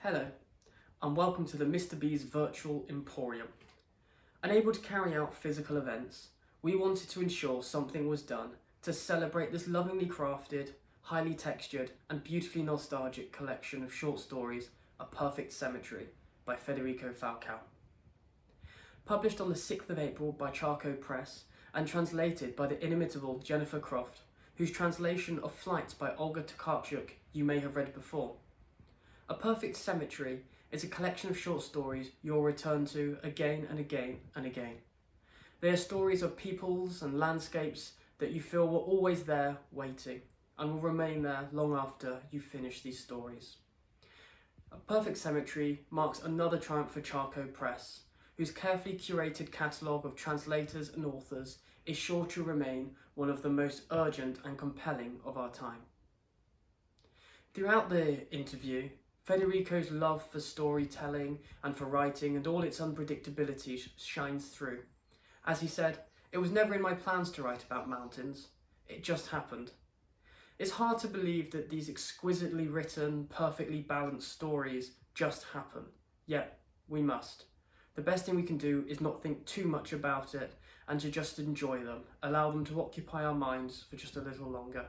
Hello, and welcome to the Mr. B's Virtual Emporium. Unable to carry out physical events, we wanted to ensure something was done to celebrate this lovingly crafted, highly textured, and beautifully nostalgic collection of short stories, A Perfect Cemetery by Federico Falco. Published on the 6th of April by Charco Press and translated by the inimitable Jennifer Croft, whose translation of Flights by Olga Tokarczuk you may have read before. A Perfect Cemetery is a collection of short stories you'll return to again and again and again. They are stories of peoples and landscapes that you feel were always there waiting and will remain there long after you finish these stories. A Perfect Cemetery marks another triumph for Charco Press, whose carefully curated catalogue of translators and authors is sure to remain one of the most urgent and compelling of our time. Throughout the interview, Federico's love for storytelling and for writing and all its unpredictability shines through. As he said, it was never in my plans to write about mountains. It just happened. It's hard to believe that these exquisitely written, perfectly balanced stories just happen. Yet, we must. The best thing we can do is not think too much about it and to just enjoy them, allow them to occupy our minds for just a little longer.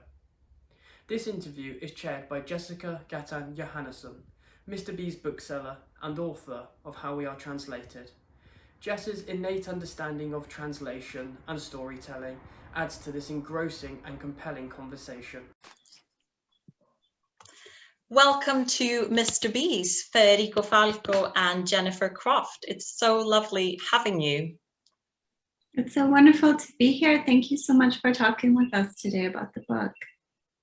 This interview is chaired by Jessica Gaitán Johannesson, Mr. B's bookseller and author of How We Are Translated. Jess's innate understanding of translation and storytelling adds to this engrossing and compelling conversation. Welcome to Mr. B's, Federico Falco and Jennifer Croft. It's so lovely having you. It's so wonderful to be here. Thank you so much for talking with us today about the book.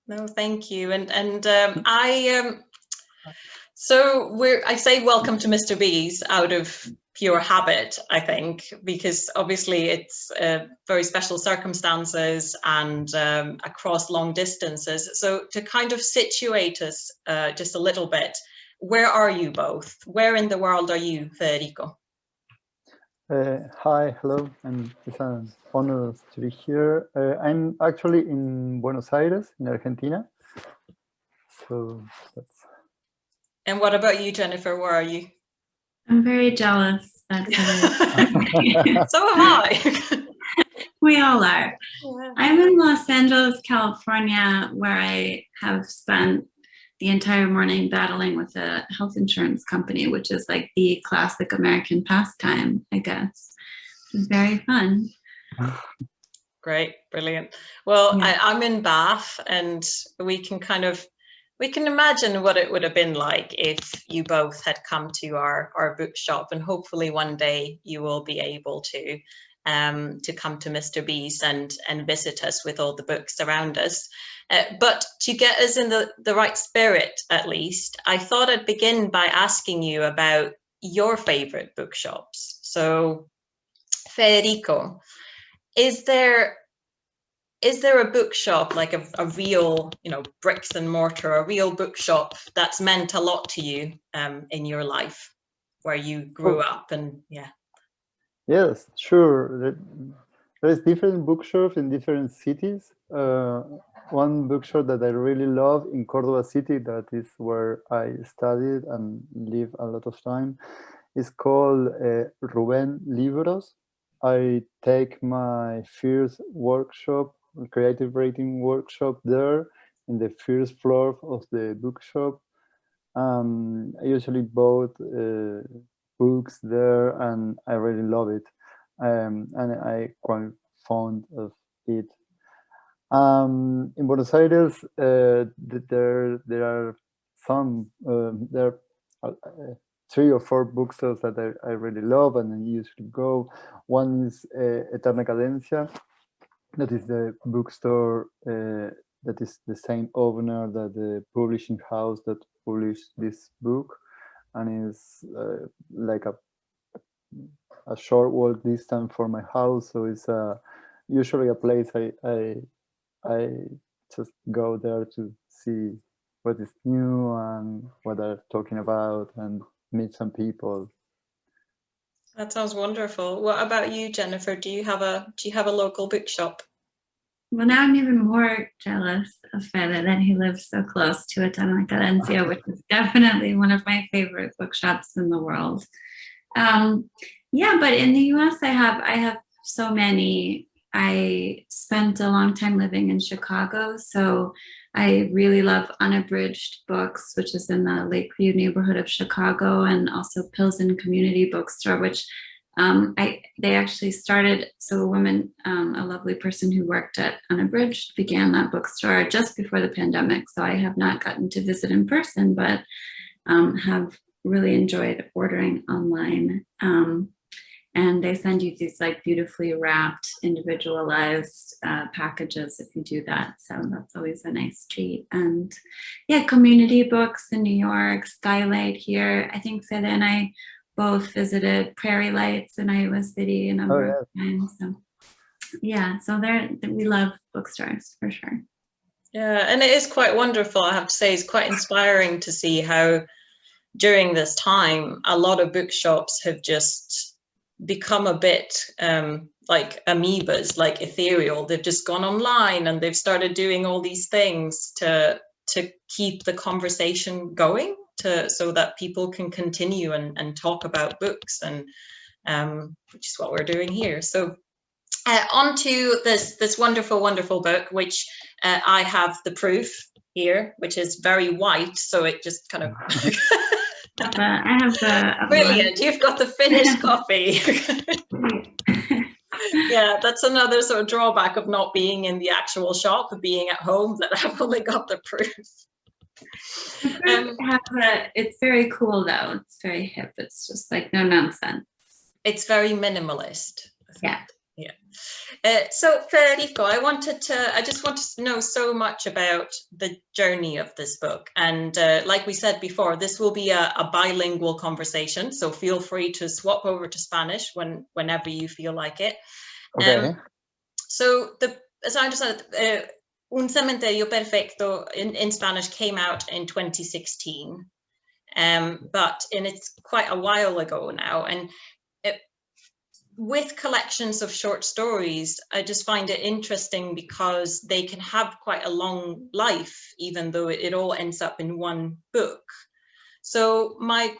No, thank you. I say welcome to Mr. B's out of pure habit, I think, because obviously it's very special circumstances and across long distances. So to kind of situate us just a little bit, where are you both? Where in the world are you, Federico? Hi, hello, and it's an honor to be here. I'm actually in Buenos Aires, in Argentina. So that's... And what about you, Jennifer? Where are you? I'm very jealous. So am I. We all are. Yeah. I'm in Los Angeles, California, where I have spent the entire morning battling with a health insurance company, which is like the classic American pastime, I guess. It's very fun. Great, brilliant. Well, Yeah. I'm in Bath, and we can imagine what it would have been like if you both had come to our bookshop, and hopefully one day you will be able to come to Mr. B's and visit us with all the books around us. But to get us in the right spirit, at least, I thought I'd begin by asking you about your favorite bookshops. So, Federico, is there a bookshop, like a real, bricks and mortar, a real bookshop that's meant a lot to you in your life, where you grew up and yeah? Yes, sure. There's different bookshops in different cities. One bookshop that I really love in Córdoba city, that is where I studied and lived a lot of time, is called Rubén Libros. I take my first workshop, creative writing workshop there in the first floor of the bookshop. I usually bought books there, and I really love it. And I quite fond of it. In Buenos Aires, there are some there are 3 or 4 bookstores that I really love and I usually go. One is Eterna Cadencia. That is the bookstore that is the same owner that the publishing house that published this book, and is like a short walk distance from my house. So it's usually a place I just go there to see what is new and what they're talking about and meet some people. That sounds wonderful. What about you, Jennifer? Do you have a local bookshop? Well, now I'm even more jealous of Fede that he lives so close to Valencia, which is definitely one of my favorite bookshops in the world. Yeah, but in the US, I have so many. I spent a long time living in Chicago, so I really love Unabridged Books, which is in the Lakeview neighborhood of Chicago, and also Pilsen Community Bookstore, which they actually started. So a woman, a lovely person who worked at Unabridged, began that bookstore just before the pandemic. So I have not gotten to visit in person, but have really enjoyed ordering online. And they send you these like beautifully wrapped, individualized packages if you do that. So that's always a nice treat. And yeah, community books in New York, Skylight here. I think Fede and I both visited Prairie Lights in Iowa City a number of times. So yeah, so we love bookstores for sure. Yeah, and it is quite wonderful, I have to say. It's quite inspiring to see how during this time, a lot of bookshops have just become a bit like amoebas, like ethereal. They've just gone online and they've started doing all these things to keep the conversation going, so that people can continue and talk about books, and which is what we're doing here. So on to this wonderful book, which I have the proof here, which is very white, so it just kind of I have the brilliant. You've got the finished copy. Yeah, that's another sort of drawback of not being in the actual shop, of being at home, that I've only got the proof. It's very cool though. It's very hip. It's just like no nonsense. It's very minimalist. Yeah. Yeah. So Federico, I just wanted to know so much about the journey of this book. And like we said before, this will be a bilingual conversation. So feel free to swap over to Spanish whenever you feel like it. Okay. So as I understand it, Un Cementerio Perfecto in Spanish came out in 2016. But it's quite a while ago now. And with collections of short stories, I just find it interesting because they can have quite a long life, even though it all ends up in one book. So my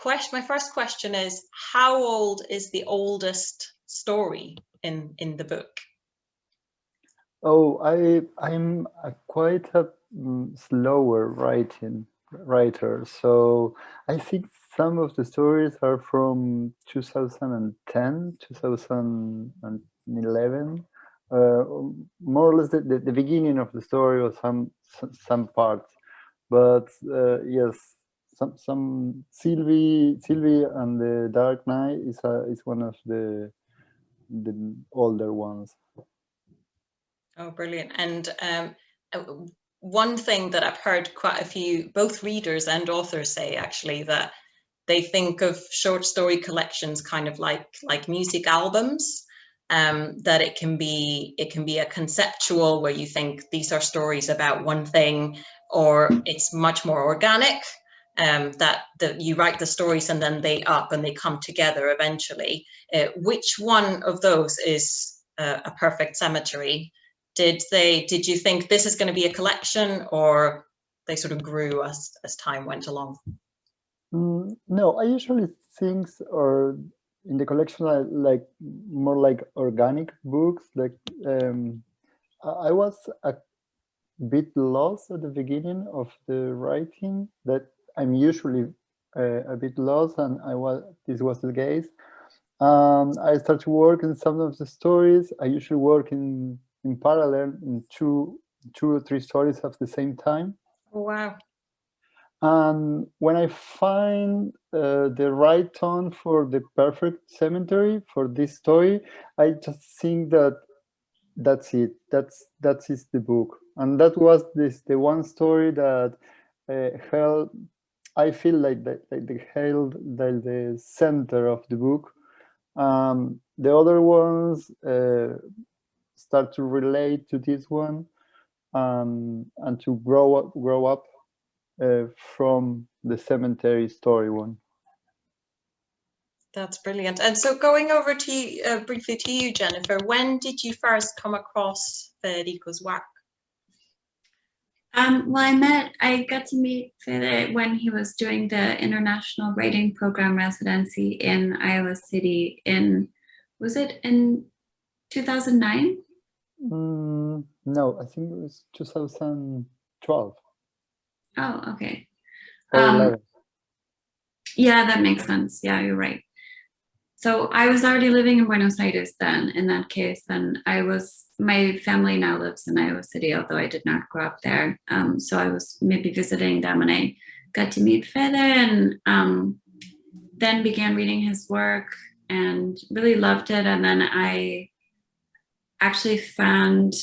first question is, how old is the oldest story in the book? Oh, I'm quite a slower writer, so I think some of the stories are from 2010, 2011, more or less the beginning of the story, or some parts. But yes, some Sylvie and the Dark Knight is one of the older ones. Oh, brilliant. And one thing that I've heard quite a few, both readers and authors say, actually, that they think of short story collections kind of like music albums, that it can be a conceptual, where you think these are stories about one thing, or it's much more organic, that you write the stories and then they come together eventually. Which one of those is A Perfect Cemetery? Did you think this is going to be a collection, or they sort of grew as time went along? No, I usually think, or in the collection, I like more like organic books. Like I was a bit lost at the beginning of the writing. That I'm usually a bit lost, and this was the case. I start to work in some of the stories. I usually work in parallel in two or three stories at the same time. Oh, wow. And when I find the right tone for The Perfect Cemetery, for this story, I just think that's it. That is the book. And that was the one story that held, I feel like held the center of the book. The other ones start to relate to this one, and to grow up from the cemetery story one. That's brilliant. And so going over to you, briefly to you, Jennifer, when did you first come across Federico's work? Well, I got to meet Fede when he was doing the International Writing Program residency in Iowa City was it in 2009? No, I think it was 2012 Oh, okay. or 11. Yeah, that makes sense. Yeah, you're right. So I was already living in Buenos Aires then, in that case, and my family now lives in Iowa City, although I did not grow up there. So I was maybe visiting them, and I got to meet Fede, and then began reading his work and really loved it. And then I actually found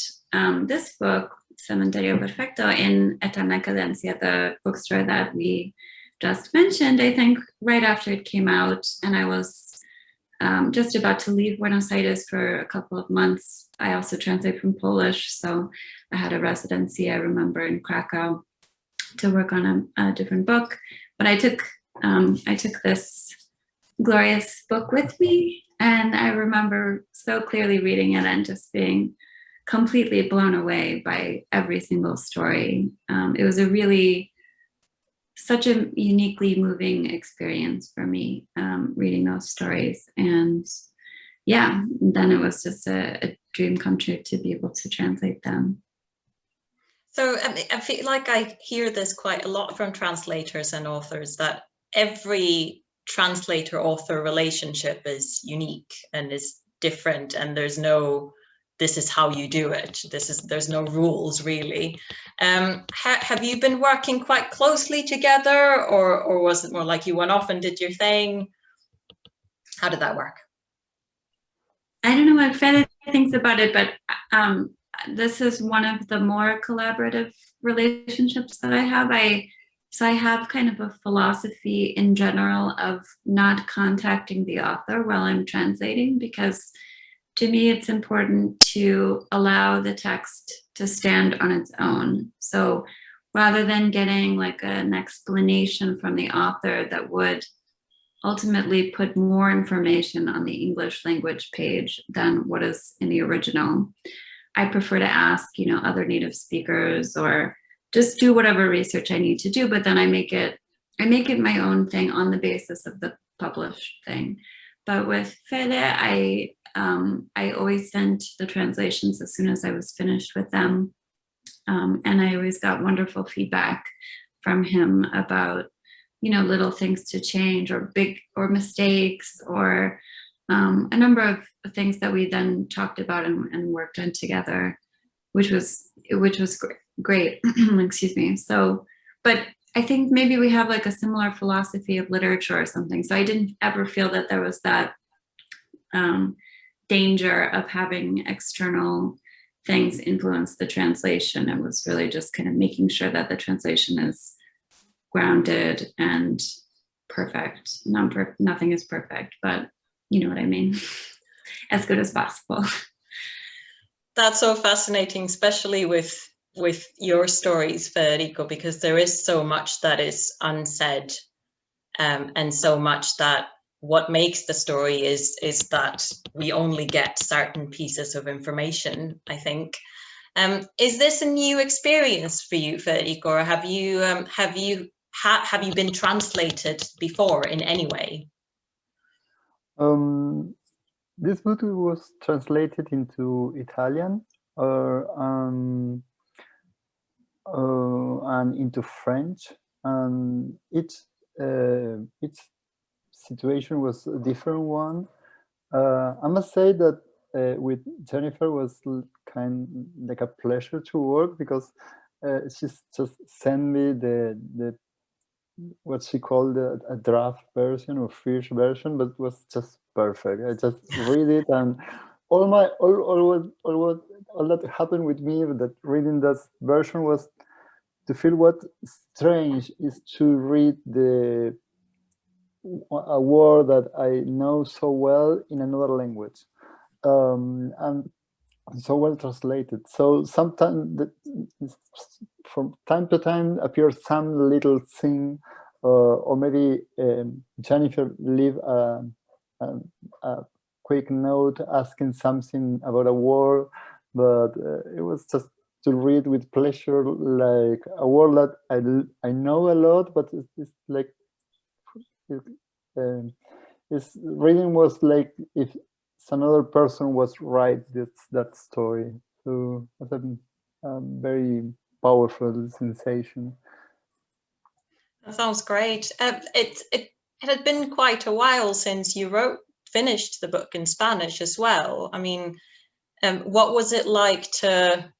this book, Cementerio Perfecto, in Eterna Cadencia, the bookstore that we just mentioned, I think right after it came out. And I was just about to leave Buenos Aires for a couple of months. I also translate from Polish, so I had a residency, I remember, in Krakow to work on a different book. But I took this glorious book with me, and I remember so clearly reading it and just being completely blown away by every single story. It was such a uniquely moving experience for me, reading those stories. And yeah, then it was just a dream come true to be able to translate them. So I feel like I hear this quite a lot from translators and authors, that every translator-author relationship is unique and is different, and there's no, this is how you do it. There's no rules really. Have you been working quite closely together, or was it more like you went off and did your thing? How did that work? I don't know what Fede thinks about it, but this is one of the more collaborative relationships that I have. So I have kind of a philosophy in general of not contacting the author while I'm translating, because to me, it's important to allow the text to stand on its own. So rather than getting like an explanation from the author that would ultimately put more information on the English language page than what is in the original, I prefer to ask, other native speakers, or just do whatever research I need to do. But then I make it my own thing on the basis of the published thing. But with Fede, I always sent the translations as soon as I was finished with them. And I always got wonderful feedback from him about, little things to change, or mistakes, or a number of things that we then talked about and worked on together, which was great. Excuse me. So, but I think maybe we have like a similar philosophy of literature or something. So I didn't ever feel that there was that danger of having external things influence the translation. It was really just kind of making sure that the translation is grounded and perfect. Nothing is perfect, but you know what I mean? As good as possible. That's so fascinating, especially with your stories, Federico, because there is so much that is unsaid, and so much that what makes the story is that we only get certain pieces of information, I think. Is this a new experience for you, Federico, or have you been translated before in any way? This book was translated into Italian and into French, and each situation was a different one. I must say that with Jennifer was kind like a pleasure to work, because she just sent me the what she called a draft version or fish version, but it was just perfect. I just read it, and all that happened with me that reading that version was to feel what strange is to read a word that I know so well in another language, and so well translated. So sometimes, from time to time, appears some little thing, or maybe Jennifer leave a quick note asking something about a word, but it was just to read with pleasure, like a word that I know a lot, but it's like reading was like if another person was write that story. So it was a very powerful sensation. That sounds great. It had been quite a while since you finished the book in Spanish as well. I mean, what was it like to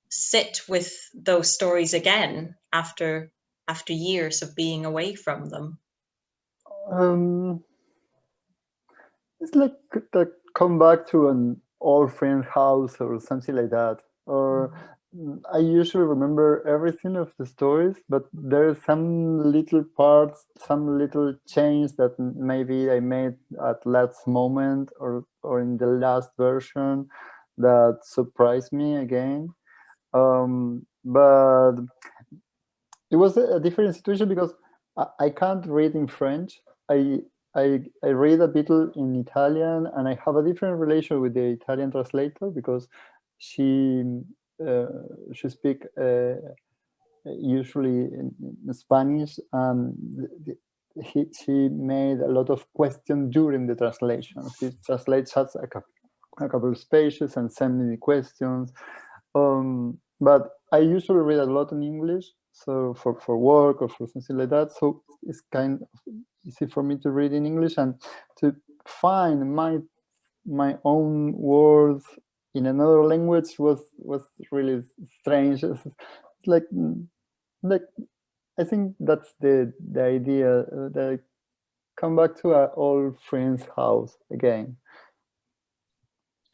sit with those stories again after years of being away from them? It's like come back to an old friend's house or something like that. Or I usually remember everything of the stories, but there's some little parts, some little change that maybe I made at last moment or in the last version that surprised me again. But it was a different situation because I can't read in French. I read a bit in Italian, and I have a different relation with the Italian translator because she speaks usually in Spanish, and she made a lot of questions during the translation. She translates us a couple of pages and send me the questions. But I usually read a lot in English, so for work or for something like that. So it's kind of easy for me to read in English, and to find my own words in another language was really strange. It's like I think that's the idea that I come back to our old friend's house again.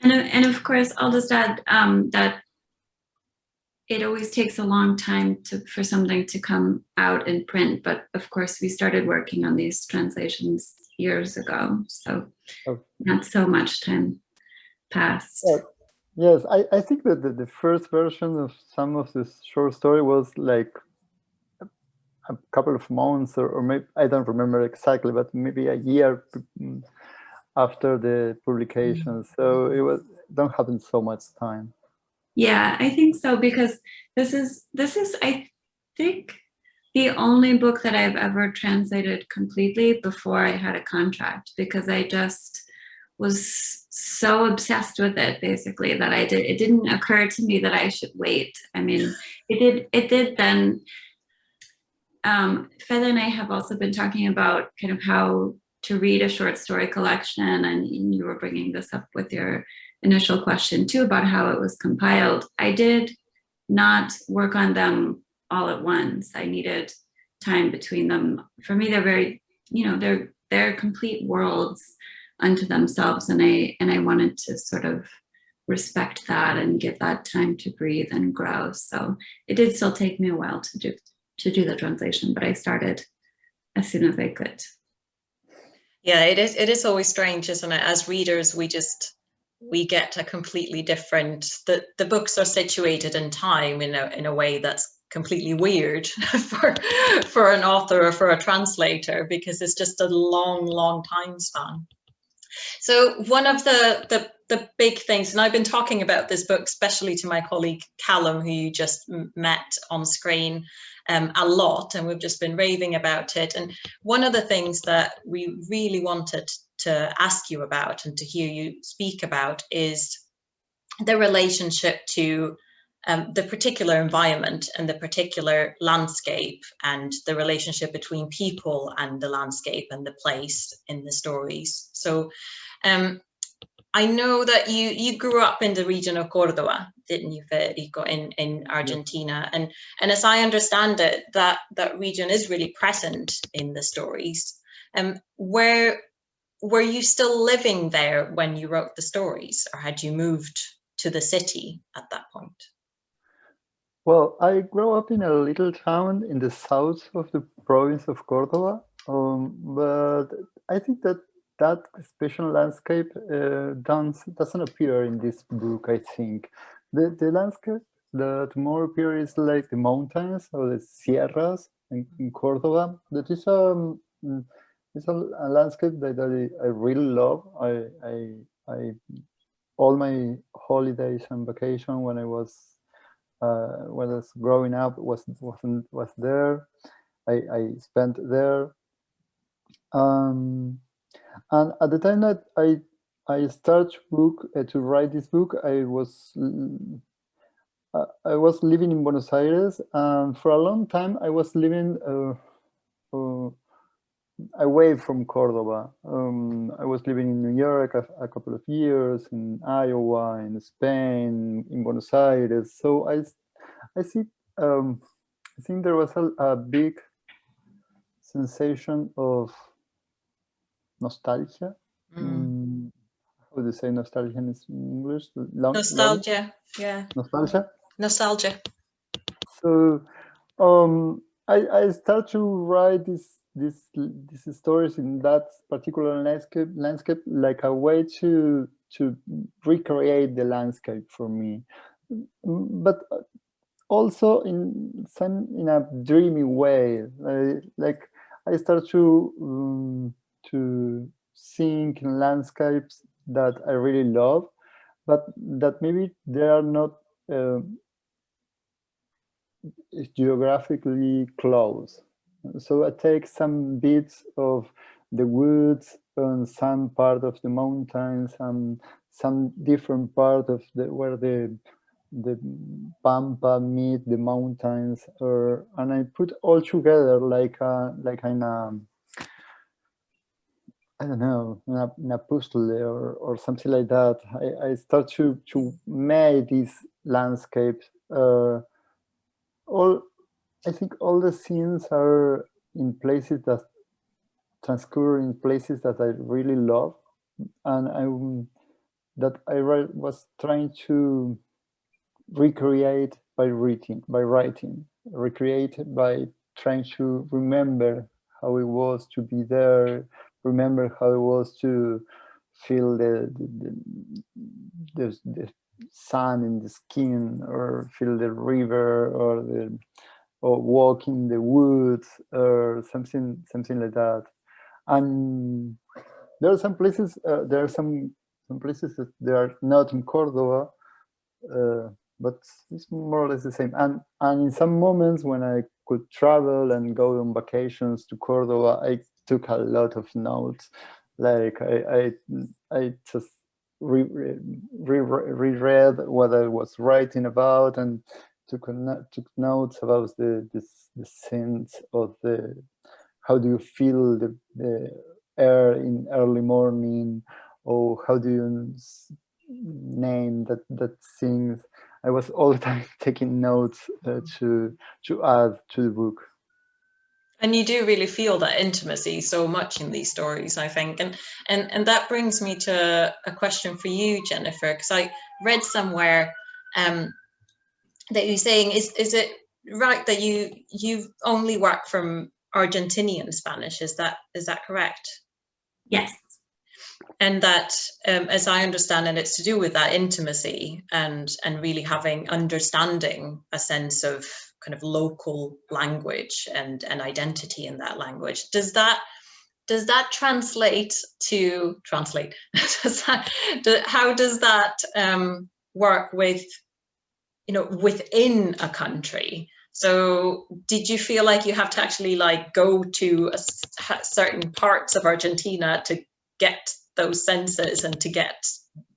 And of course, I'll just add that it always takes a long time for something to come out in print. But of course, we started working on these translations years ago, so not so much time passed. Yes, I think that the first version of some of this short story was like a couple of months, or maybe, I don't remember exactly, but maybe a year after the publication. So it don't happen so much time. Yeah, I think so, because this is I think the only book that I've ever translated completely before I had a contract, because I just was so obsessed with it basically that it didn't occur to me that I should wait. I mean, it did then. Fede and I have also been talking about kind of how to read a short story collection, and you were bringing this up with your initial question too about how it was compiled. I did not work on them all at once. I needed time between them. For me, they're very, they're complete worlds unto themselves, and I wanted to sort of respect that and give that time to breathe and grow. So it did still take me a while to do the translation, but I started as soon as I could. Yeah, it is always strange, isn't it? As readers, we get a completely different, the books are situated in time in a way that's completely weird for an author or for a translator, because it's just a long time span. So one of the big things, and I've been talking about this book, especially to my colleague Callum, who you just met on screen, a lot, and we've just been raving about it. And one of the things that we really wanted to ask you about and to hear you speak about is the relationship to the particular environment and the particular landscape, and the relationship between people and the landscape and the place in the stories. So I know that you grew up in the region of Córdoba, didn't you, Federico, in Argentina? Yeah. And as I understand it, that region is really present in the stories. Were you still living there when you wrote the stories, or had you moved to the city at that point? Well, I grew up in a little town in the south of the province of Córdoba, but I think that special landscape doesn't appear in this book. I think the landscape that more appears is like the mountains or the sierras in Córdoba. That is it's a landscape that I really love. I all my holidays and vacation when I was when I was growing up was there. I spent there, and at the time that I started to write this book, I was living in Buenos Aires, and for a long time I was living away from Cordoba. I was living in New York a couple of years, in Iowa, in Spain, in Buenos Aires. So I see. I think there was a big sensation of nostalgia. How do you say nostalgia in English? Nostalgia, yeah. Nostalgia. Nostalgia. So I start to write these stories in that particular landscape like a way to recreate the landscape for me, but also in a dreamy way. Like I start to think in landscapes that I really love, but that maybe they are not geographically close. So I take some bits of the woods and some part of the mountains and some different part of where the pampa meet the mountains, and I put all together like in a, I don't know, in a puzzle or something like that. I start to make these landscapes. I think all the scenes are in places that transcurre in places that I really love, and I was trying to recreate by writing, recreate by trying to remember how it was to be there, remember how it was to feel the sun in the skin, or feel the river, or walk in the woods, or something like that. And there are some places. There are some places that they are not in Cordoba, but it's more or less the same. And in some moments when I could travel and go on vacations to Cordoba, I took a lot of notes. Like I just reread what I was writing about, and took notes about the sense of how do you feel the air in early morning, or how do you name that things. I was all the time taking notes to add to the book. And you do really feel that intimacy so much in these stories, I think. And that brings me to a question for you, Jennifer, because I read somewhere that you're saying, is it right that you only work from Argentinian Spanish? Is that correct? Yes. And that, as I understand it, it's to do with that intimacy and really understanding a sense of kind of local language and identity in that language. Does that translate? How does that work with, within a country? So did you feel like you have to actually go to certain parts of Argentina to get those senses and to get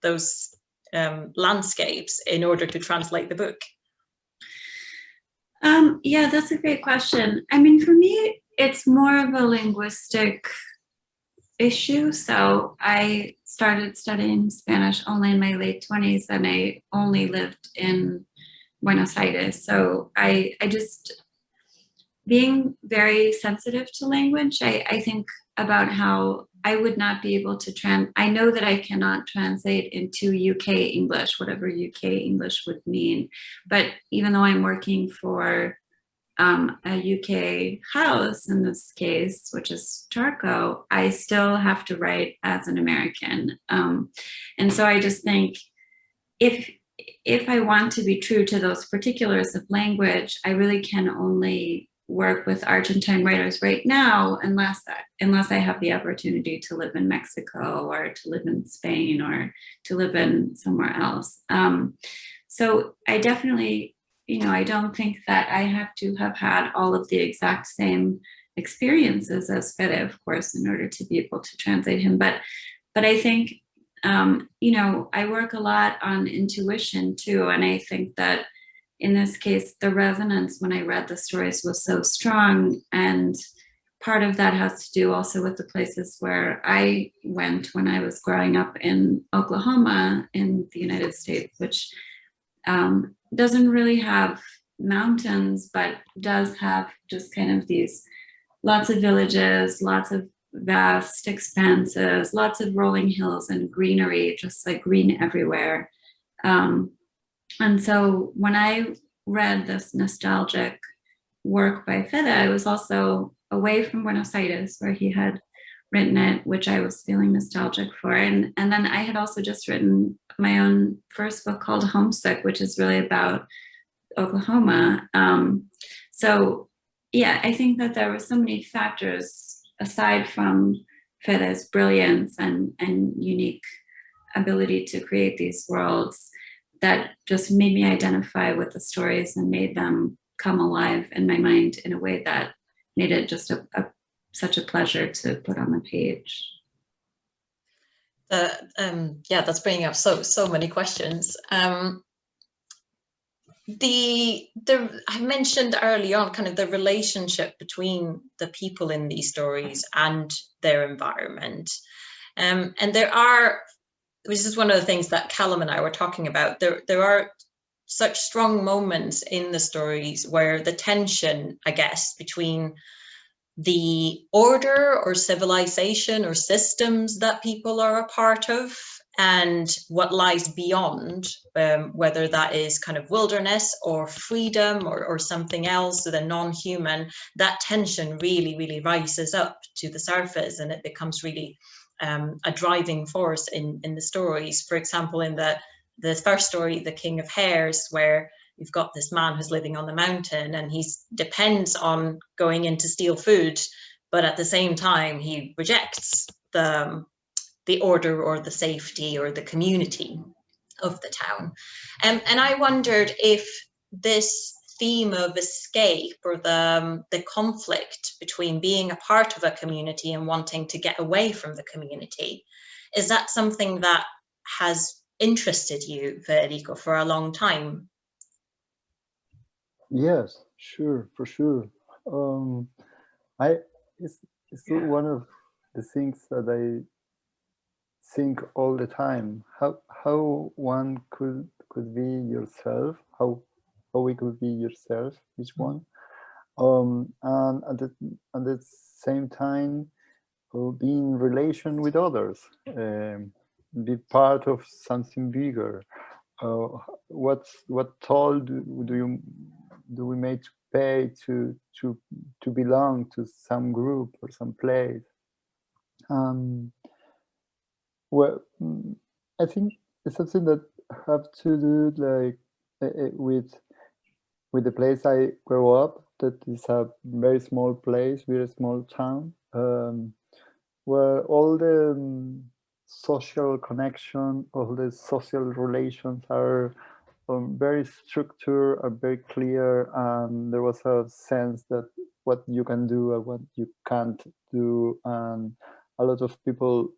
those landscapes in order to translate the book? Yeah, that's a great question. I mean, for me, it's more of a linguistic issue. So I started studying Spanish only in my late 20s, and I only lived in Buenos Aires. So I just, being very sensitive to language, I think about how I would not be able to I know that I cannot translate into UK English, whatever UK English would mean. But even though I'm working for a UK house in this case, which is Charco, I still have to write as an American. And so I just think if I want to be true to those particulars of language, I really can only work with Argentine writers right now, unless I have the opportunity to live in Mexico, or to live in Spain, or to live in somewhere else. So I definitely, I don't think that I have to have had all of the exact same experiences as Fede, of course, in order to be able to translate him. But I think, I work a lot on intuition too. And I think that in this case, the resonance when I read the stories was so strong. And part of that has to do also with the places where I went when I was growing up in Oklahoma in the United States, which doesn't really have mountains, but does have just kind of these lots of villages, lots of vast expanses, lots of rolling hills and greenery, just like green everywhere. And so when I read this nostalgic work by Fede, I was also away from Buenos Aires, where he had written it, which I was feeling nostalgic for. And then I had also just written my own first book called Homesick, which is really about Oklahoma. So yeah, I think that there were so many factors aside from Fede's brilliance and unique ability to create these worlds that just made me identify with the stories and made them come alive in my mind in a way that made it just such a pleasure to put on the page. Yeah, that's bringing up so many questions. I mentioned early on kind of the relationship between the people in these stories and their environment. And this is one of the things that Callum and I were talking about. There are such strong moments in the stories where the tension, I guess, between the order or civilization or systems that people are a part of and what lies beyond, whether that is kind of wilderness or freedom or something else, the non-human, that tension really rises up to the surface, and it becomes really a driving force in the stories. For example, in the first story, The King of Hares, where you've got this man who's living on the mountain and he depends on going in to steal food, but at the same time he rejects the order or the safety or the community of the town. And I wondered if this theme of escape or the conflict between being a part of a community and wanting to get away from the community, is that something that has interested you, Federico, for a long time? Yes, sure, for sure. It's one of the things that I think all the time. How one could be yourself. How we could be yourself, each one. And at the same time, be in relation with others. Be part of something bigger. What toll do we make to pay to belong to some group or some place? Well, I think it's something that have to do like with the place I grew up. That is a very small place, very small town, where all the social connection, all the social relations are very structured, are very clear, and there was a sense that what you can do and what you can't do, and a lot of people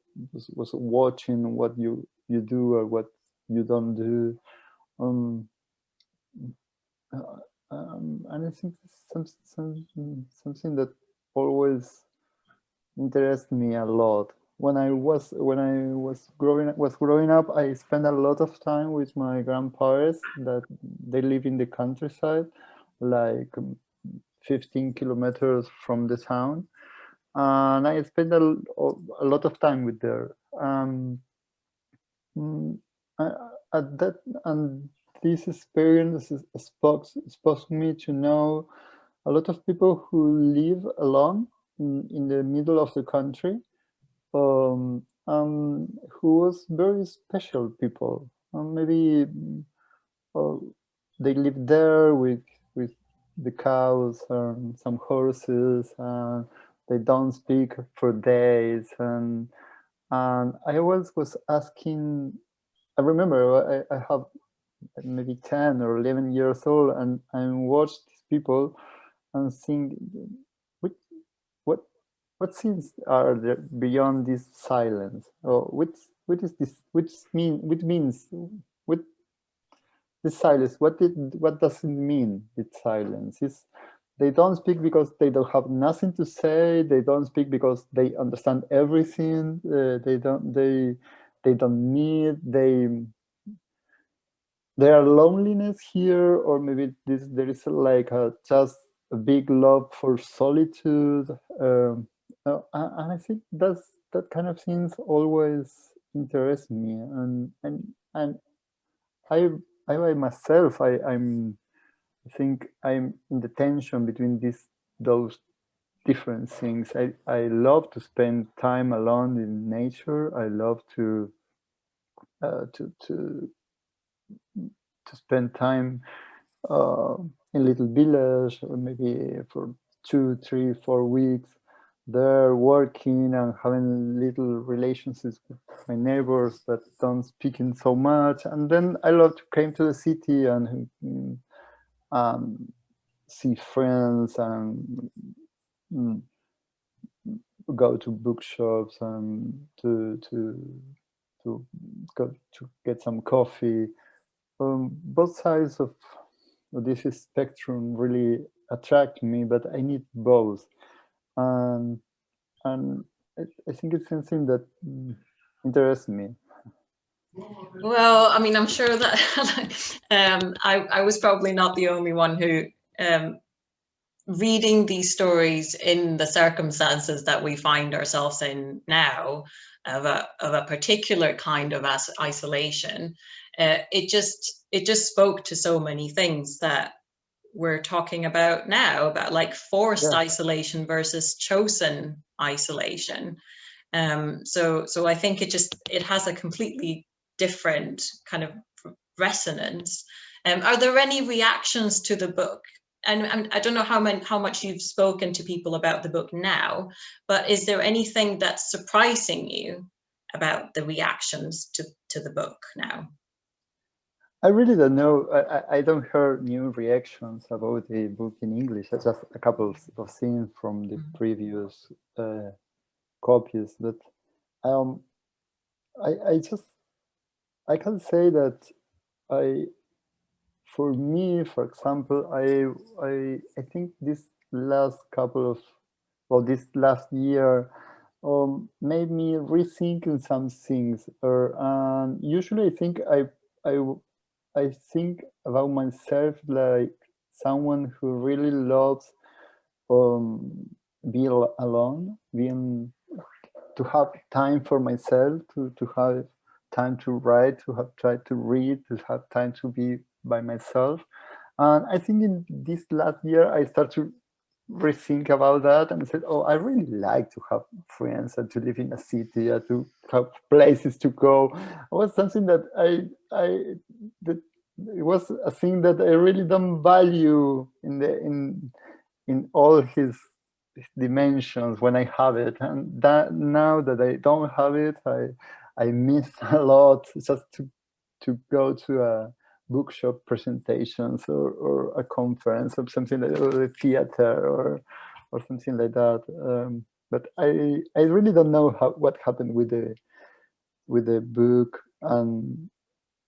was watching what you do or what you don't do. And I think something that always interested me a lot. When I was growing up, I spent a lot of time with my grandparents that they live in the countryside, like 15 kilometers from the town, and I spent a lot of time with them. At that, and this experience exposed me to know a lot of people who live alone in the middle of the country, who was very special people. Maybe they live there with the cows and some horses, and they don't speak for days. And I always was asking. I remember I have maybe 10 or 11 years old, and watch these people and think, what scenes are there beyond this silence? Or what is this? What means what this silence? What does it mean? This silence is. They don't speak because they don't have nothing to say. They don't speak because they understand everything. They don't need. There are loneliness here, or maybe there is like just a big love for solitude. And I think that kind of things always interest me. And I by myself, I think I'm in the tension between those different things. I love to spend time alone in nature. I love to spend time in little village, or maybe for 2, 3, 4 weeks there, working and having little relationships with my neighbors that don't speak in so much. And then I love to come to the city and see friends and go to bookshops and to go to get some coffee. Both sides of this spectrum really attract me, but I need both. And I think it's something that interests me. Well, I mean, I'm sure that I was probably not the only one who, reading these stories in the circumstances that we find ourselves in now, of a particular kind of isolation, it just spoke to so many things that we're talking about now, about like forced isolation versus chosen isolation. So I think it has a completely different kind of resonance. Are there any reactions to the book? And I don't know how much you've spoken to people about the book now, but is there anything that's surprising you about the reactions to the book now? I really don't know. I don't hear new reactions about the book in English. Just a couple of things from the previous copies, but I can say that for me, for example, I think this last this last year made me rethinking some things. Usually, I think about myself like someone who really loves being alone, to have time for myself, to have time to write, to have time to read, to have time to be by myself. And I think in this last year, I started to rethink about that and said, oh, I really like to have friends and to live in a city and to have places to go. It was something that that it was a thing that I really don't value in all his dimensions when I have it. And that now that I don't have it, I miss a lot just to go to a bookshop presentations or a conference or something like or a theater or something like that. But I really don't know what happened with the book and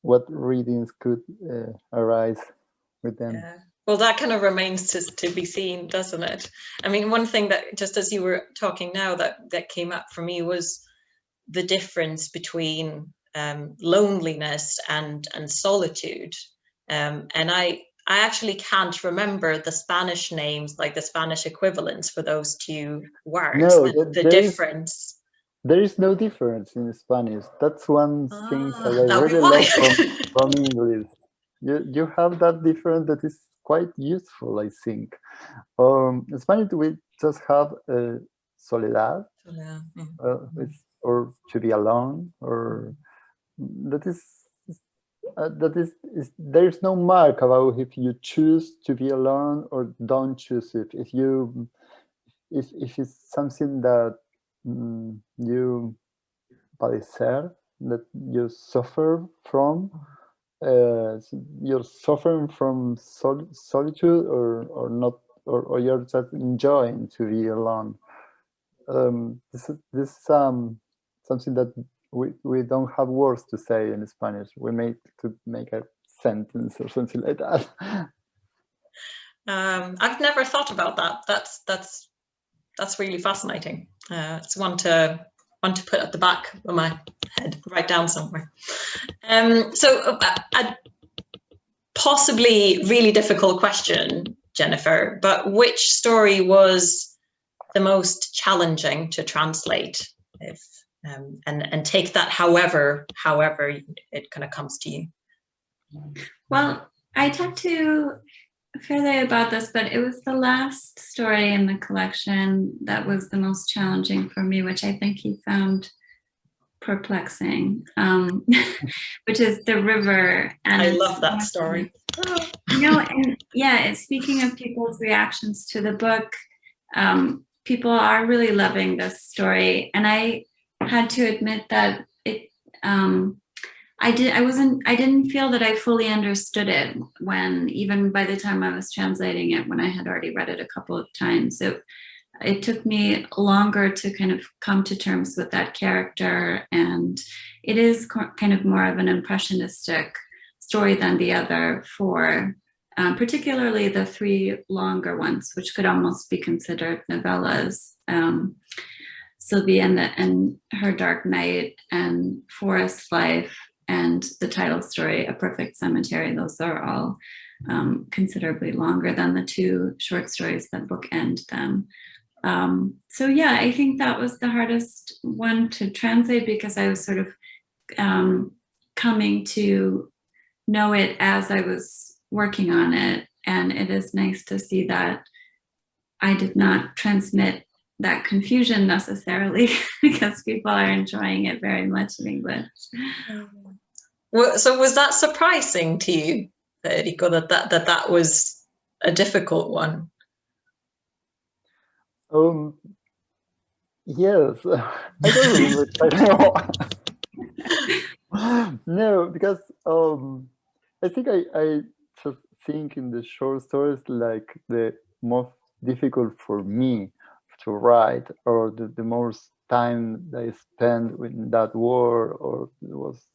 what readings could arise with them. Yeah. Well, that kind of remains to be seen, doesn't it? I mean, one thing that just as you were talking now that came up for me was the difference between loneliness and solitude. And I actually can't remember the Spanish names, like the Spanish equivalents for those two words. No, the difference. There is no difference in Spanish. That's one thing that I really love from English. You have that difference that is quite useful, I think. In Spanish, we just have soledad, or to be alone, or that is there is no mark about if you choose to be alone or don't choose it. If it's something that you padecer, that you suffer from, you're suffering from solitude, or not, or you're just enjoying to be alone. This is something that we don't have words to say in Spanish. We make to make a sentence or something like that. I've never thought about that. That's really fascinating. It's one to put at the back of my head, write down somewhere. So a possibly really difficult question, Jennifer, but which story was the most challenging to translate? If and take that however it kind of comes to you. Well, I talked to Fede about this, but it was the last story in the collection that was the most challenging for me, which I think he found perplexing, which is The River. And I love that story. And yeah, speaking of people's reactions to the book, people are really loving this story, and I had to admit that it I didn't feel that I fully understood it when, even by the time I was translating it, when I had already read it a couple of times. It took me longer to kind of come to terms with that character, and it is kind of more of an impressionistic story than the other four, particularly the three longer ones, which could almost be considered novellas. Sylvie and Her Dark Night, and Forest Life, and the title story, A Perfect Cemetery. Those are all considerably longer than the two short stories that bookend them. So yeah, I think that was the hardest one to translate, because I was sort of coming to know it as I was working on it. And it is nice to see that I did not transmit that confusion necessarily, because people are enjoying it very much in English. Well, so was that surprising to you, Federico, that was a difficult one? Yes, I don't remember. No, because I think I just think in the short stories like the most difficult for me to write, or the most time that I spent in that world, or it was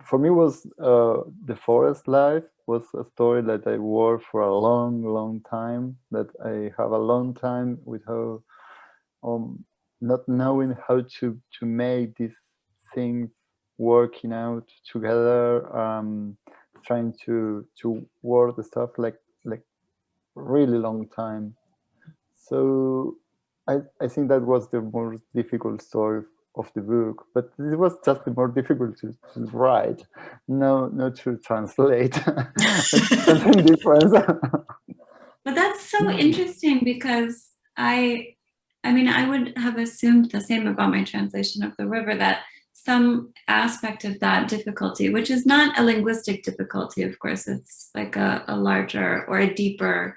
for me was The Forest Life was a story that I worked for a long time, that I have a long time without not knowing how to make these things working out together, trying to work the stuff like really long time. So I think that was the most difficult story of the book, but it was just the more difficult to write, not to translate. It's something different. But that's so interesting, because I mean, I would have assumed the same about my translation of The River, that some aspect of that difficulty, which is not a linguistic difficulty, of course, it's like a larger or a deeper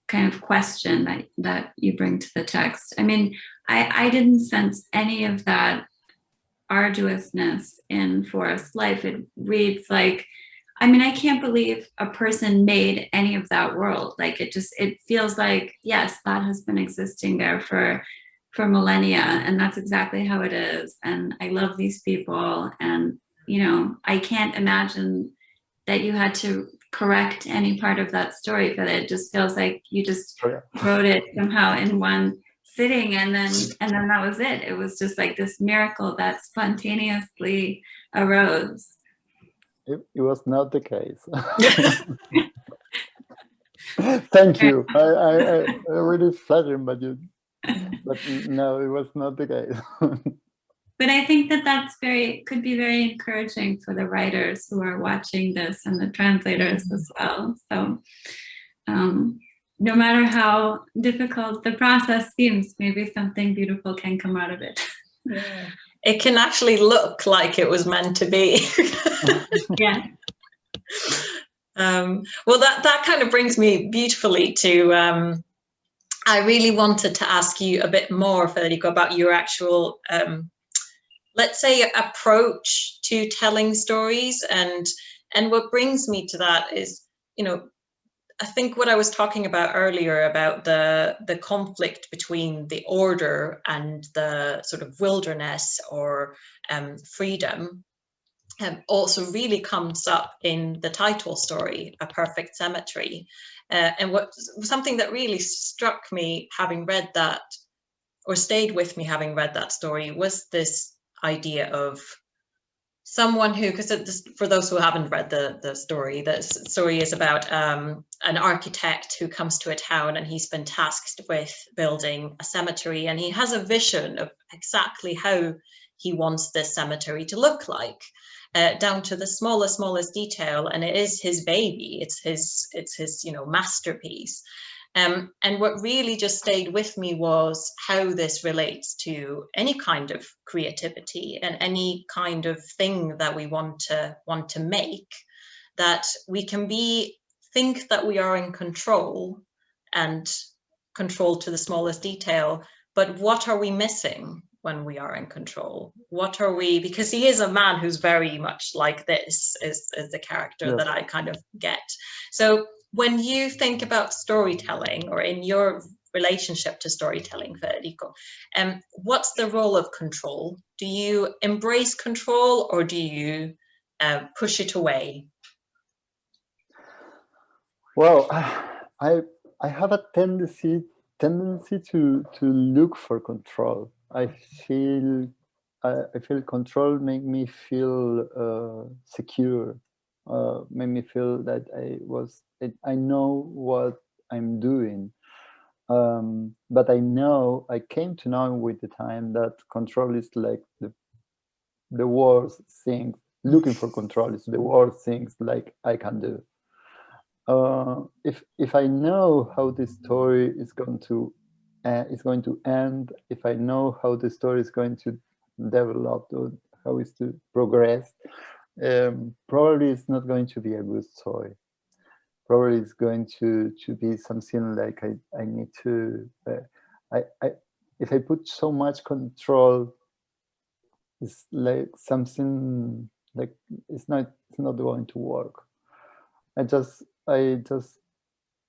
kind of question that you bring to the text. I mean, I didn't sense any of that arduousness in Forest Life. It reads like, I mean, I can't believe a person made any of that world. Like, it feels like, yes, that has been existing there for millennia, and that's exactly how it is. And I love these people, and I can't imagine that you had to correct any part of that story, but it just feels like you just wrote it somehow in one sitting, and then that was it. It was just like this miracle that spontaneously arose. It was not the case. Thank you. I really flattered, but no, it was not the case. But I think that could be very encouraging for the writers who are watching this, and the translators as well. So no matter how difficult the process seems, maybe something beautiful can come out of it. Yeah. It can actually look like it was meant to be. Yeah. Well, that kind of brings me beautifully to, I really wanted to ask you a bit more, Federico, about your actual let's say, approach to telling stories. And what brings me to that is, you know, I think what I was talking about earlier about the conflict between the order and the sort of wilderness or freedom also really comes up in the title story, A Perfect Cemetery. And something that really struck me having read that, or stayed with me having read that story, was this idea of someone who, because for those who haven't read the story is about an architect who comes to a town, and he's been tasked with building a cemetery, and he has a vision of exactly how he wants this cemetery to look like, down to the smallest detail, and it is his baby, it's his you know, masterpiece. And what really just stayed with me was how this relates to any kind of creativity and any kind of thing that we want to make, that we can think that we are in control and control to the smallest detail, but what are we missing when we are in control? What are we, because he is a man who's very much like this, is the character that I kind of get. So when you think about storytelling, or in your relationship to storytelling, Federico, what's the role of control? Do you embrace control, or do you push it away? Well, I have a tendency to look for control. I feel control make me feel secure, make me feel that I know what I'm doing. But I came to know with the time that control is like the worst thing. Looking for control is the worst things like I can do. If I know how the story is going to end, if I know how the story is going to develop, or how it's to progress, probably it's not going to be a good story. Probably it's going to be something like I need to. If I put so much control, it's like something like it's not going to work. I just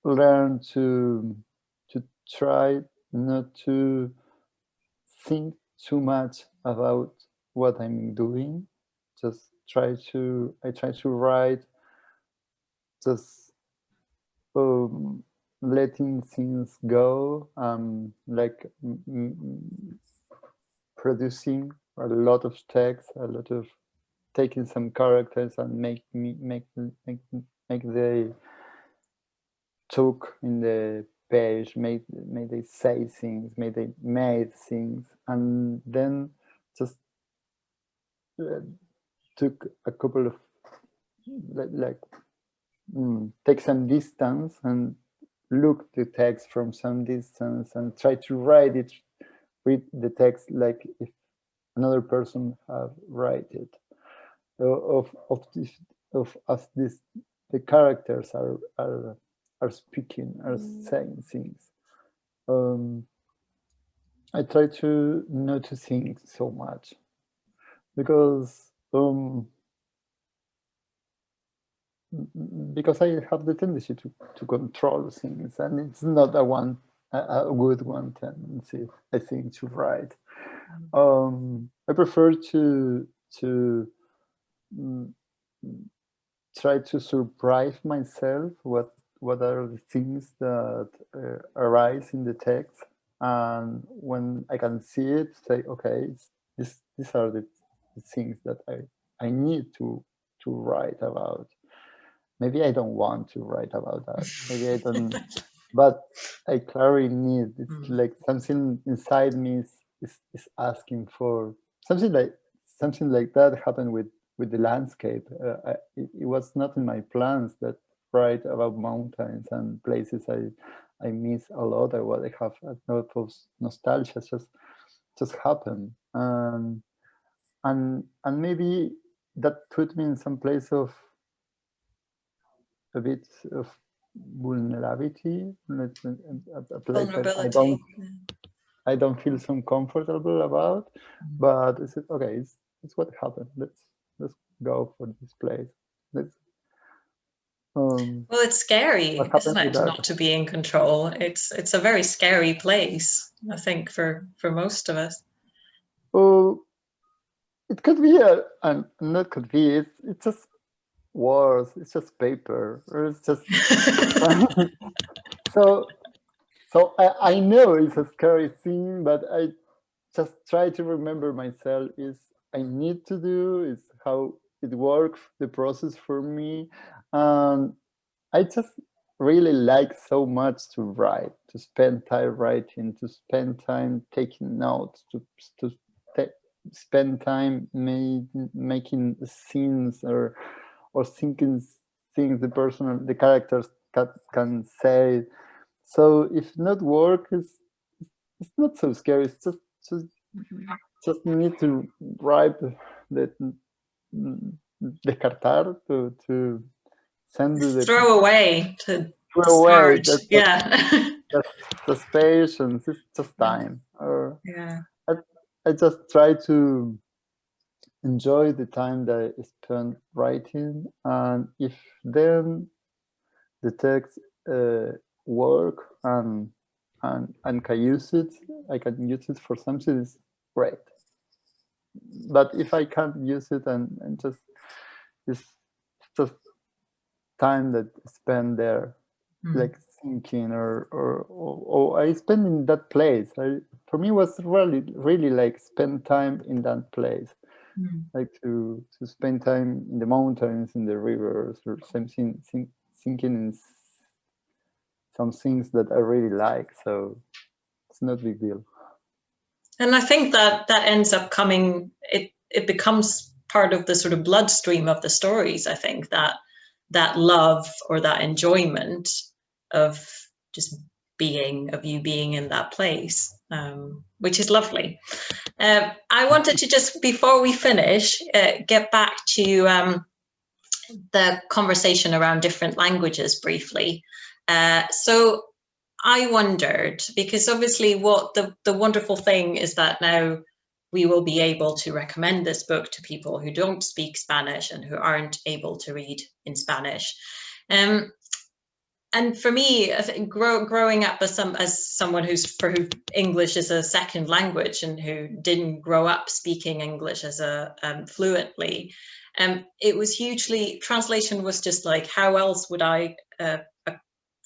learn to try not to think too much about what I'm doing. I try to write, just letting things go, like producing a lot of text, taking some characters and make they talk in the page, may they say things, may they made things, and then just took a couple of take some distance and look the text from some distance and try to read the text like if another person have write it. The characters are speaking, are saying things. I try to not to think so much, because I have the tendency to control things, and it's not a good one tendency, I think, to write. I prefer to try to surprise myself what are the things that arise in the text, and when I can see it, say, okay, these are the things that I need to write about. Maybe I don't want to write about that. Maybe I don't, but I clearly need. It's like something inside me is asking for something like that happened with the landscape. It was not in my plans that write about mountains and places I miss a lot. I have a lot of nostalgia. Just happened, and maybe that put me in some place of a bit of vulnerability, a place that I don't. I don't feel so comfortable about. But I said, okay, it's what happened. Let's go for this place. Let's. Well, it's scary, What happened isn't with it, that? not to be in control? It's a very scary place, I think, for most of us. Oh, it could be and not could be. It's just words. It's just paper. Or it's just so I know it's a scary thing, but I just try to remember myself is I need to do is how it works the process for me. I just really like so much to write, to spend time writing, to spend time taking notes, to spend time making scenes or thinking things the characters can say. So if not work, it's not so scary. It's just need to write the descartar to send the Throw away, to throw away. discard. Yeah. Just patience. It's just time. Or Yeah. I just try to enjoy the time that I spend writing, and if then the text work and can use it, I can use it for something. It's great. But if I can't use it and just it's just time that I spend there, like thinking or I spend in that place. For me, was really like spend time in that place, like to spend time in the mountains, in the rivers, or something, thinking in some things that I really like. So it's not a big deal. And I think that ends up coming, it becomes part of the sort of bloodstream of the stories. I think that love or that enjoyment of just you being in that place, which is lovely. I wanted to just, before we finish, get back to the conversation around different languages briefly. So I wondered, because obviously what the wonderful thing is that now we will be able to recommend this book to people who don't speak Spanish and who aren't able to read in Spanish. And for me, I think growing up as someone for who English is a second language and who didn't grow up speaking English as fluently, it was translation was just like, how else would I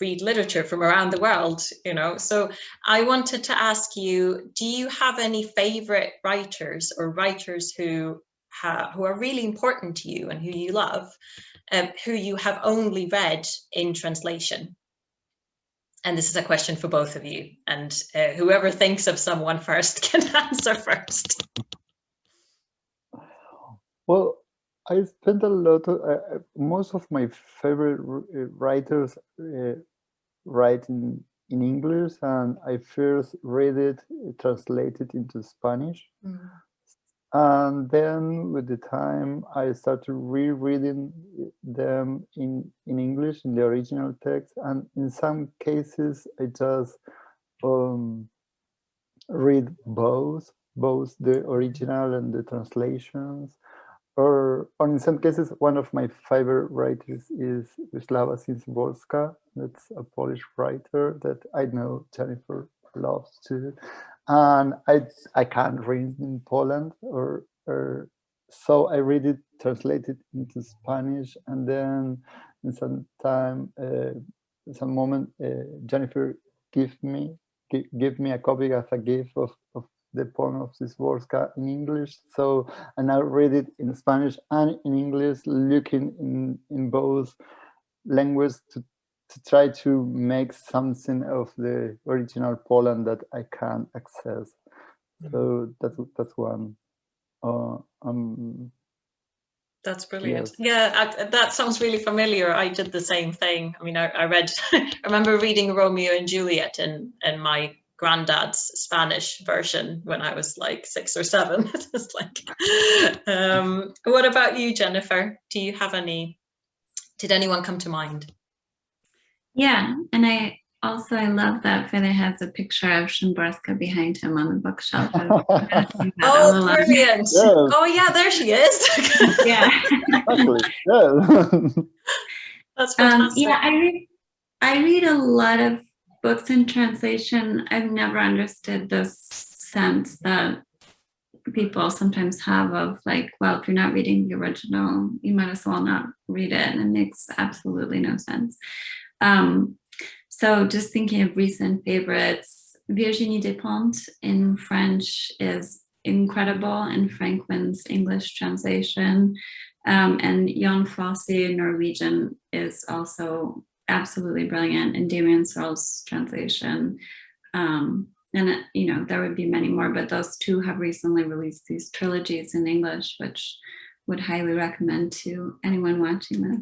read literature from around the world, you know? So I wanted to ask you, do you have any favorite writers or writers who are really important to you and who you love, who you have only read in translation? And this is a question for both of you, and whoever thinks of someone first can answer first. Well, I spent a lot of most of my favorite writers write in English, and I first read it translated into Spanish. And then with the time I started rereading them in English, in the original text, and in some cases I just read both the original and the translations. Or in some cases, one of my favorite writers is Wisława Szymborska. That's a Polish writer that I know Jennifer loves too. And I can't read in Poland, or so I read it translated into Spanish, and then in some moment, Jennifer give me a copy as a gift of the poem of Szymborska in English. So I now read it in Spanish and in English, looking in both languages to try to make something of the original Poland that I can access. So that's one. That's brilliant. Yes. Yeah, that sounds really familiar. I did the same thing. I mean, I read, I remember reading Romeo and Juliet in my granddad's Spanish version when I was like 6 or 7. It's like, what about you, Jennifer? Did anyone come to mind? Yeah, and Also, I love that Fede has a picture of Szymborska behind him on the bookshelf. I was noticing that all Oh, along. brilliant. Yes. Oh, yeah, there she is. Yeah. Exactly. Yeah. That's fantastic. Yeah, I read a lot of books in translation. I've never understood this sense that people sometimes have of like, well, if you're not reading the original, you might as well not read it. And it makes absolutely no sense. So just thinking of recent favorites, Virginie Despentes in French is incredible, and Franklin's English translation. And Jon Fosse in Norwegian is also absolutely brilliant, and Damien Searle's translation. And there would be many more, but those two have recently released these trilogies in English, which would highly recommend to anyone watching this.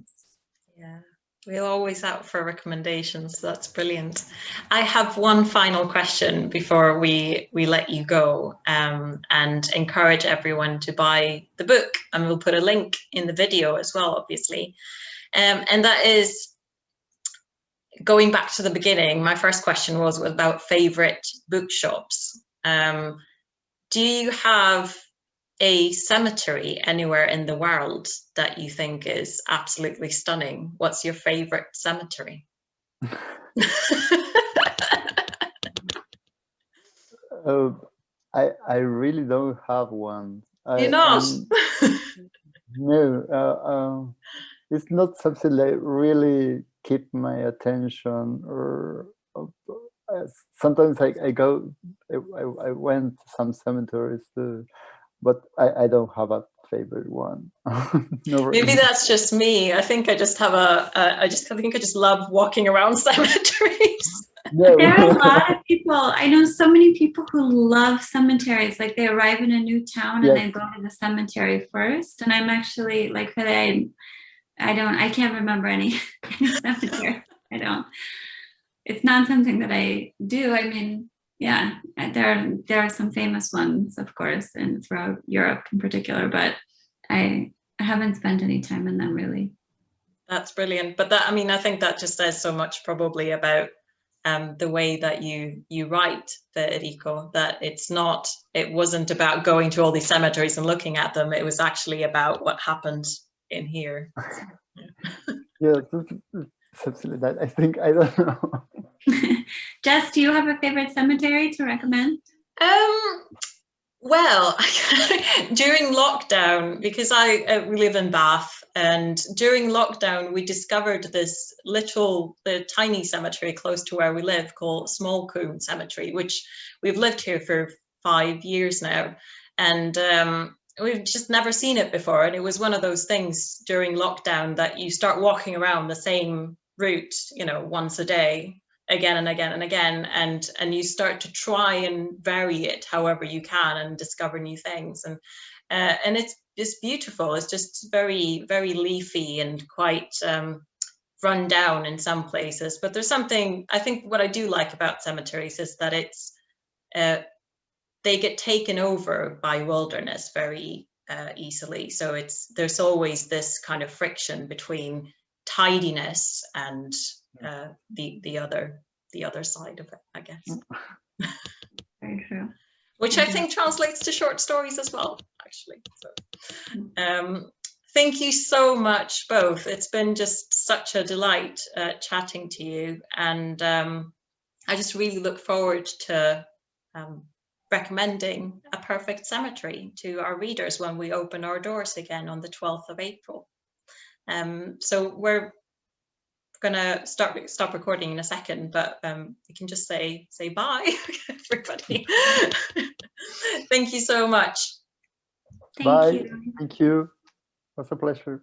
Yeah, we're always out for recommendations. That's brilliant. I have one final question before we let you go, and encourage everyone to buy the book, and we'll put a link in the video as well, obviously. And that is, going back to the beginning, my first question was about favorite bookshops. Do you have a cemetery anywhere in the world that you think is absolutely stunning? What's your favorite cemetery? I really don't have one. You're not? No, it's not something that really keep my attention, or sometimes I went to some cemeteries, but I don't have a favorite one. No, Maybe that's just me. I think I just have I think I just love walking around cemeteries. No. There are a lot of people. I know so many people who love cemeteries. Like they arrive in a new town and they go to the cemetery first. And I'm actually like, I can't remember any cemetery. I don't. It's not something that I do. I mean, yeah, there are some famous ones, of course, and throughout Europe in particular, but I haven't spent any time in them really. That's brilliant. But that, I mean, I think that just says so much probably about the way that you write, Federico, that it wasn't about going to all these cemeteries and looking at them. It was actually about what happened in here. Yeah, absolutely. That I think, I don't know. Jess, do you have a favorite cemetery to recommend? Well, during lockdown, because we live in Bath, and during lockdown we discovered this tiny cemetery close to where we live called Small Coombe Cemetery, which we've lived here for 5 years now, and we've just never seen it before. And it was one of those things during lockdown that you start walking around the same route, once a day, again and again and again, and you start to try and vary it however you can and discover new things, and it's just beautiful. It's just very, very leafy and quite run down in some places, but there's something, I think what I do like about cemeteries is that it's they get taken over by wilderness very easily, so there's always this kind of friction between tidiness and the other side of it, I guess. Very true. Which I think translates to short stories as well, actually. So, thank you so much, both. It's been just such a delight chatting to you, and I just really look forward to recommending A Perfect Cemetery to our readers when we open our doors again on the 12th of April. So we're gonna stop recording in a second, but we can just say bye, everybody. Thank you so much. Thank you. Thank you. It was a pleasure.